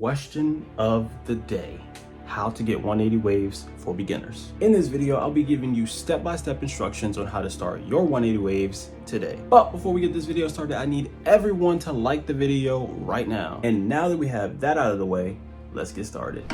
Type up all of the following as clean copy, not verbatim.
Question of the day: how to get 180 waves for beginners. In this video, I'll be giving you step-by-step instructions on how to start your 180 waves today. But before we get this video started, I need everyone to like the video right now. And now that we have that out of the way, let's get started.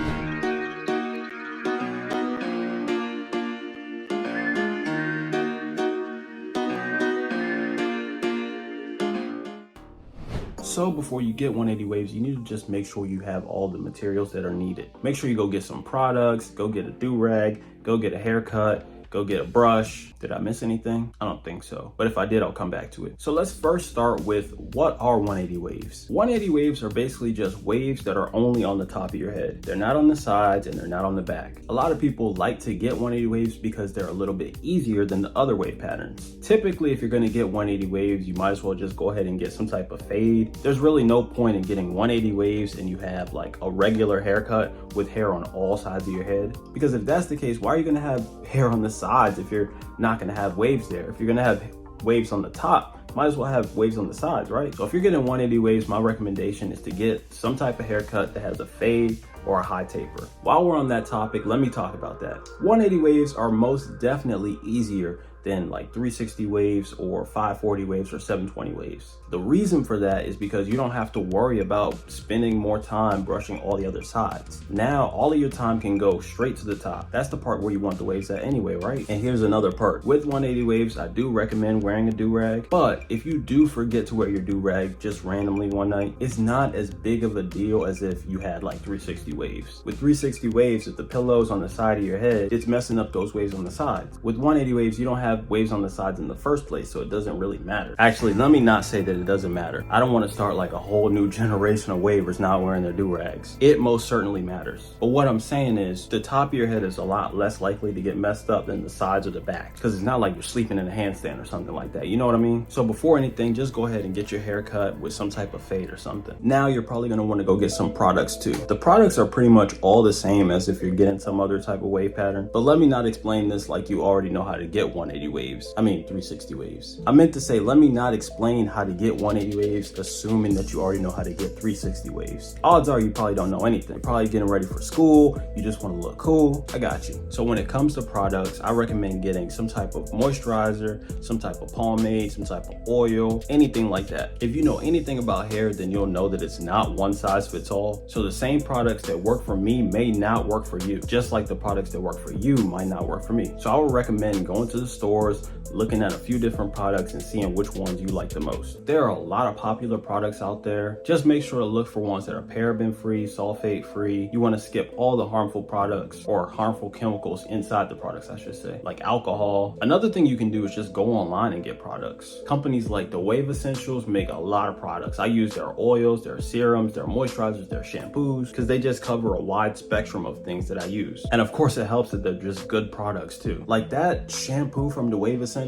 So before you get 180 waves, you need to just make sure you have all the materials that are needed. Make sure you go get some products, go get a do-rag, go get a haircut, go get a brush. Did I miss anything? I don't think so. But if I did, I'll come back to it. So let's first start with, what are 180 waves? 180 waves are basically just waves that are only on the top of your head. They're not on the sides and they're not on the back. A lot of people like to get 180 waves because they're a little bit easier than the other wave patterns. Typically, if you're gonna get 180 waves, you might as well just go ahead and get some type of fade. There's really no point in getting 180 waves and you have like a regular haircut with hair on all sides of your head. Because if that's the case, why are you gonna have hair on the sides if you're not gonna have waves there? If you're gonna have waves on the top, might as well have waves on the sides, right? So if you're getting 180 waves, my recommendation is to get some type of haircut that has a fade or a high taper. While we're on that topic, let me talk about that. 180 waves are most definitely easier than like 360 waves or 540 waves or 720 waves. The reason for that is because you don't have to worry about spending more time brushing all the other sides. Now, all of your time can go straight to the top. That's the part where you want the waves at anyway, right? And here's another perk. With 180 waves, I do recommend wearing a do-rag, but if you do forget to wear your do-rag just randomly one night, it's not as big of a deal as if you had like 360 waves. With 360 waves, if the pillow's on the side of your head, it's messing up those waves on the sides. With 180 waves, you don't have waves on the sides in the first place, so it doesn't really matter. Actually, let me not say that it doesn't matter. I don't want to start like a whole new generation of wavers not wearing their do-rags. It most certainly matters. But what I'm saying is, the top of your head is a lot less likely to get messed up than the sides or the back, because it's not like you're sleeping in a handstand or something like that. You know what I mean? So before anything, just go ahead and get your hair cut with some type of fade or something. Now you're probably going to want to go get some products too. The products are pretty much all the same as if you're getting some other type of wave pattern, but let me not explain this like you already know how to get 180 waves. I mean 360 waves. I meant to say, let me not explain how to get 180 waves assuming that you already know how to get 360 waves. Odds are you probably don't know anything. You're probably getting ready for school, you just want to look cool. I got you. So when it comes to products, I recommend getting some type of moisturizer, some type of pomade, some type of oil, anything like that. If you know anything about hair, then you'll know that it's not one size fits all. So the same products that work for me may not work for you, just like the products that work for you might not work for me. So I would recommend going to the stores, looking at a few different products and seeing which ones you like the most. There are a lot of popular products out there. Just make sure to look for ones that are paraben free, sulfate free. You want to skip all the harmful products or harmful chemicals inside the products, I should say, like alcohol. Another thing you can do is just go online and get products. Companies like the Wave Essentials make a lot of products. I use their oils, their serums, their moisturizers, their shampoos, because they just cover a wide spectrum of things that I use. And of course it helps that they're just good products too. Like that shampoo from the Wave Essentials,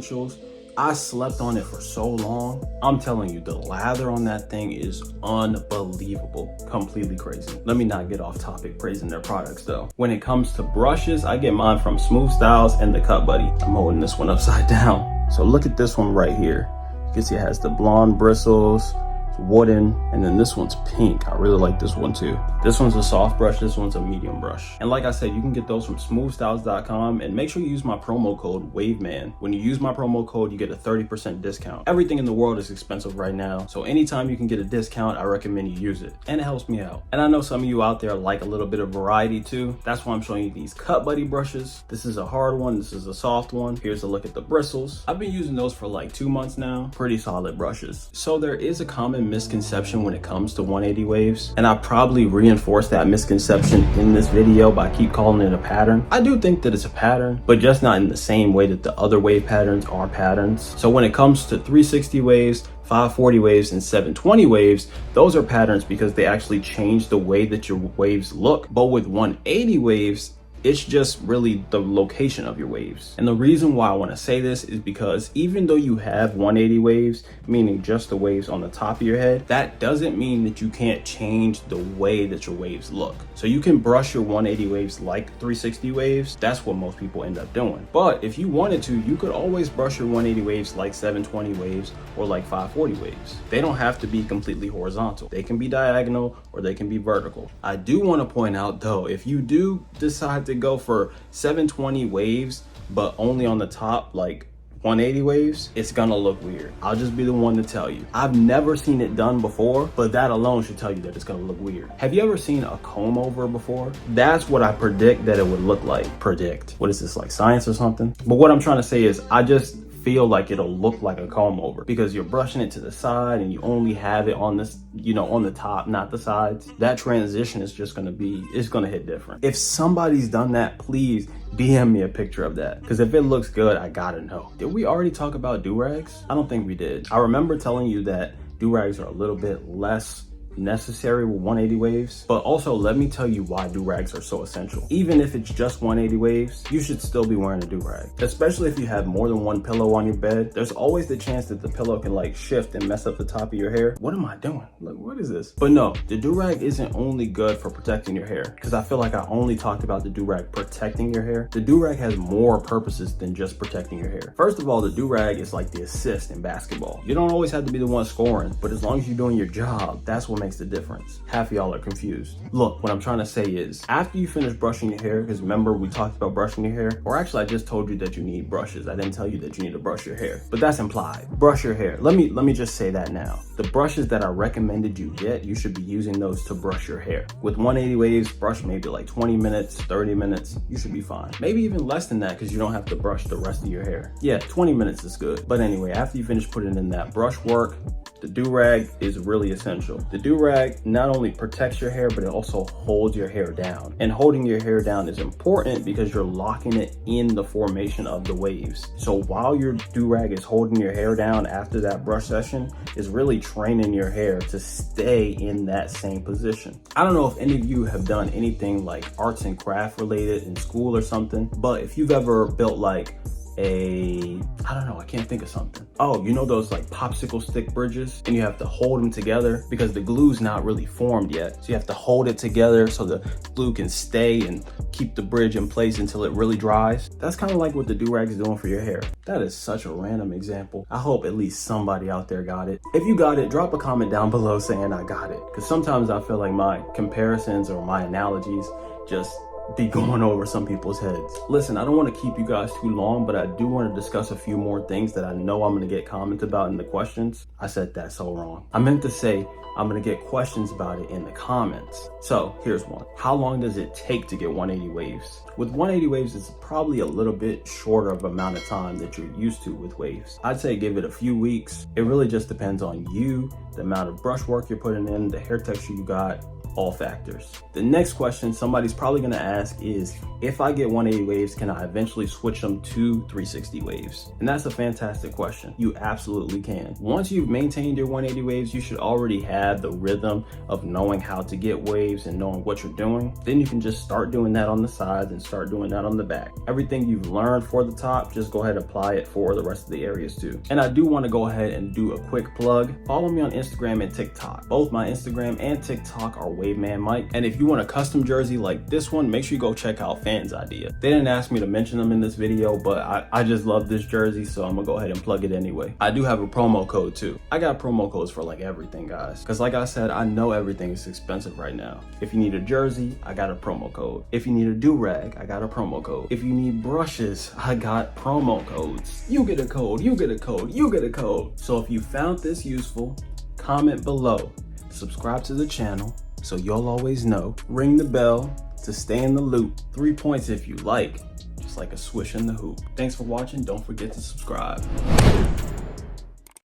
I slept on it for so long. I'm telling you, the lather on that thing is unbelievable. Completely crazy. Let me not get off topic praising their products though. When it comes to brushes, I get mine from Smooth Styles and the Cut Buddy. I'm holding this one upside down. So look at this one right here. You can see it has the blonde bristles, wooden, and then this one's pink. I really like this one too. This one's a soft brush, this one's a medium brush. And like I said, you can get those from smoothstyles.com, and make sure you use my promo code WAVEMAN. When you use my promo code, you get a 30% discount. Everything in the world is expensive right now, so anytime you can get a discount, I recommend you use it, and it helps me out. And I know some of you out there like a little bit of variety too. That's why I'm showing you these Cut Buddy brushes. This is a hard one, this is a soft one. Here's a look at the bristles. I've been using those for like 2 months now. Pretty solid brushes. So there is a common misconception when it comes to 180 waves, and I probably reinforce that misconception in this video by keep calling it a pattern. I do think that it's a pattern, but just not in the same way that the other wave patterns are patterns. So when it comes to 360 waves, 540 waves, and 720 waves, those are patterns because they actually change the way that your waves look. But with 180 waves, It's just really the location of your waves. And the reason why I want to say this is because even though you have 180 waves, meaning just the waves on the top of your head, that doesn't mean that you can't change the way that your waves look. So you can brush your 180 waves like 360 waves. That's what most people end up doing. But if you wanted to, you could always brush your 180 waves like 720 waves or like 540 waves. They don't have to be completely horizontal. They can be diagonal or they can be vertical. I do want to point out though, if you do decide to go for 720 waves, but only on the top, like 180 waves, it's gonna look weird. I'll just be the one to tell you. I've never seen it done before, but that alone should tell you that it's gonna look weird. Have you ever seen a comb over before? That's what I predict that it would look like. Predict. What is this, like science or something? But what I'm trying to say is I just feel like it'll look like a comb over because you're brushing it to the side and you only have it on this, you know, on the top, not the sides. That transition is just it's gonna hit different. If somebody's done that, please DM me a picture of that, because if it looks good, I gotta know. Did we already talk about do-rags? I don't think we did. I remember telling you that do-rags are a little bit less necessary with 180 waves, but also let me tell you why do-rags are so essential. Even if it's just 180 waves, you should still be wearing a do-rag, especially if you have more than one pillow on your bed. There's always the chance that the pillow can like shift and mess up the top of your hair. What am I doing? Like, what is this? But no, the do-rag isn't only good for protecting your hair, because I feel like I only talked about the do-rag protecting your hair. The do-rag has more purposes than just protecting your hair. First of all, the do-rag is like the assist in basketball. You don't always have to be the one scoring, but as long as you're doing your job, that's what makes the difference. Half of y'all are confused. Look, what I'm trying to say is after you finish brushing your hair, because remember we talked about brushing your hair, or actually I just told you that you need brushes. I didn't tell you that you need to brush your hair, but that's implied. Brush your hair. Let me just say that now. The brushes that I recommended you get, you should be using those to brush your hair. With 180 waves, brush maybe like 20 minutes, 30 minutes, you should be fine. Maybe even less than that, because you don't have to brush the rest of your hair. Yeah, 20 minutes is good. But anyway, after you finish putting in that brush work, the do-rag is really essential. The do-rag not only protects your hair, but it also holds your hair down. And holding your hair down is important because you're locking it in the formation of the waves. So while your do-rag is holding your hair down after that brush session, is really training your hair to stay in that same position. I don't know if any of you have done anything like arts and craft related in school or something, but if you've ever built like I don't know, I can't think of something. Oh, you know those like popsicle stick bridges, and you have to hold them together because the glue's not really formed yet. So you have to hold it together so the glue can stay and keep the bridge in place until it really dries. That's kind of like what the do-rag is doing for your hair. That is such a random example. I hope at least somebody out there got it. If you got it, drop a comment down below saying I got it, because sometimes I feel like my comparisons or my analogies just be going over some people's heads. Listen, I don't want to keep you guys too long, but I do want to discuss a few more things that I know I'm going to get comments about in the questions. I said that so wrong. I meant to say I'm going to get questions about it in the comments. So here's one. How long does it take to get 180 waves? With 180 waves, it's probably a little bit shorter of amount of time that you're used to with waves. I'd say give it a few weeks. It really just depends on you, the amount of brush work you're putting in, the hair texture you got, all factors. The next question somebody's probably going to ask is, if I get 180 waves, can I eventually switch them to 360 waves? And that's a fantastic question. You absolutely can. Once you've maintained your 180 waves, you should already have the rhythm of knowing how to get waves and knowing what you're doing. Then you can just start doing that on the sides and start doing that on the back. Everything you've learned for the top, just go ahead and apply it for the rest of the areas too. And I do want to go ahead and do a quick plug. Follow me on Instagram and TikTok. Both my Instagram and TikTok are Waveman Mike. And if you want a custom jersey like this one, make sure you go check out Fan's Idea. They didn't ask me to mention them in this video, but I just love this jersey, so I'm gonna go ahead and plug it anyway. I do have a promo code too. I got promo codes for like everything, guys, because like I said, I know everything is expensive right now. If you need a jersey, I got a promo code. If you need a do-rag, I got a promo code. If you need brushes, I got promo codes. You get a code, you get a code, you get a code. So if you found this useful, comment below, subscribe to the channel so you'll always know, ring the bell to stay in the loop. 3 points if you like, just like a swish in the hoop. Thanks for watching. Don't forget to subscribe.